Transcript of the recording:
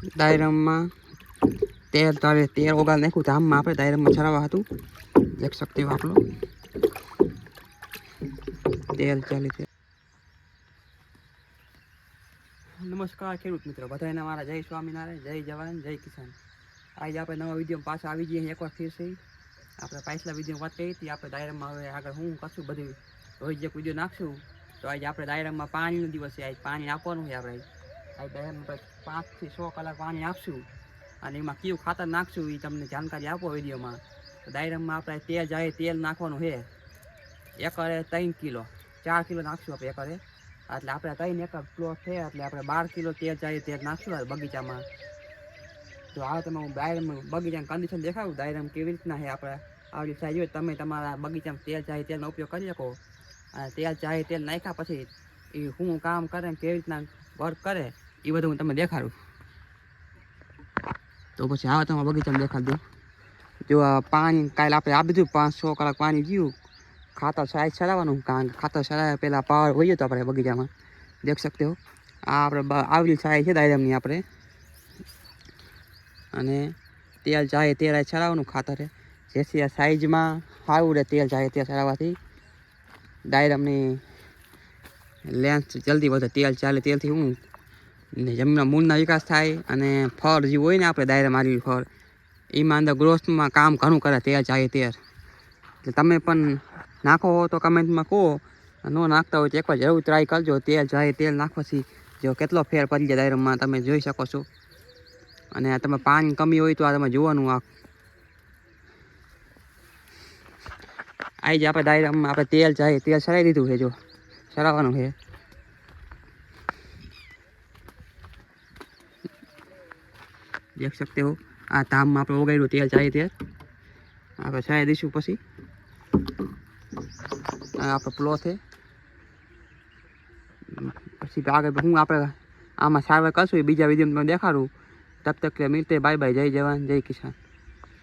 ડાયરામાં તેલ ઓગાળ નાખ્યું ધામમાં આપણે ડાયરામાં છરાવા હતું દેખ શકते हो आप लोग તેલ ચાલી છે। નમસ્કાર ખેડૂત મિત્રો બધાને મારા જય સ્વામિનારાયણ જય જવાન જય કિસાન। આજે આપણે નવા વિડીયોમાં પાછા આવી જઈએ એકવાર ફેર છે। આપણે પાછલા વિડીયો વાત કરી હતી આપણે ડાયરામાં હવે આગળ હું કશું બધું રોજ એક વિડીયો નાખશું। તો આજે આપણે ડાયરામાં પાણીનો દિવસ છે આજ પાણી આપવાનું છે આપણે આજ ડાયરામાં 5 થી 6 કલાક પાણી આપશું અને એમાં કયું ખાતર નાખશું એ તમને જાણકારી આપો વિડીયોમાં। તો ડાયરામાં આપણે તેલ જાય તેલ નાખવાનું છે એકરે 3 કિલો 4 કિલો નાખશું આપણે એકરે એટલે આપણે 3 એકર પ્લોટ છે એટલે આપણે 12 કિલો તેલ જાય તેલ નાખશું બગીચામાં। તો આ તમે હું ડાયરામાં બગીચાની કન્ડિશન દેખાડું ડાયરામાં કેવી રીતના છે આપણે આવડી સાઈઝ હોય તમે તમારા બગીચામાં તેલ જાય તેલનો ઉપયોગ કરી શકો અને તેલ જાય તેલ નાખ્યા પછી એ શું કામ કરે કેવી રીતના વર્ક કરે એ બધું હું તમને દેખાડું। તો પછી આ તમારા બગીચામાં દેખાડી દઉં જો આ પાણી કાલે આપણે આપી દીધું 5-6 કલાક પાણી ગયું ખાતર સાઈઝ ચડાવવાનું કારણ કે ખાતર ચડાવ્યા પહેલાં પાવર હોય તો આપણે બગીચામાં દેખ શકते हो આ આપણે આવલી સાઈઝ છે ડાયરામની આપણે અને તેલ જાય તેલ ચડાવવાનું ખાતર જેથી આ સાઈઝમાં સારું રહે તેલ જાય તેલ ચડાવવાથી ડાયરામની લેન્થ જલ્દી વધે તેલ ચાલે તેલથી હું ને જમીનના મૂળના વિકાસ થાય અને ફળ જે હોય ને આપણે ડાયરામાં આવેલું ફળ એમાં અંદર ગ્રોથમાં કામ ઘણું કરે તેલ જાય તેલ એટલે તમે પણ નાખો હો તો કમેન્ટમાં કહો ન નાખતા હોય તો એકવાર જરૂર ટ્રાય કરજો તેલ જાય તેલ નાખવાથી જો કેટલો ફેર પડી જાય ડાયરામાં તમે જોઈ શકો છો। અને તમે પાણી કમી હોય તો આ તમે જોવાનું આવી જ આપણે ડાયરામાં આપણે તેલ જાય તેલ ચડાવી દીધું છે જો ચડાવવાનું છે દેખ सकते हो આ ધામમાં આપણે ઓગાળ્યું તેલ જાય તેલ આપણે ચડાવી દઈશું પછી આપણો પ્લોટ છે પછી આગળ હું આપણે આમાં સારવાર કરશું એ બીજા વિડીયોમાં તમને દેખાડું। તબ તક કે મિલતે બાય બાય જય જવાન જય કિસાન।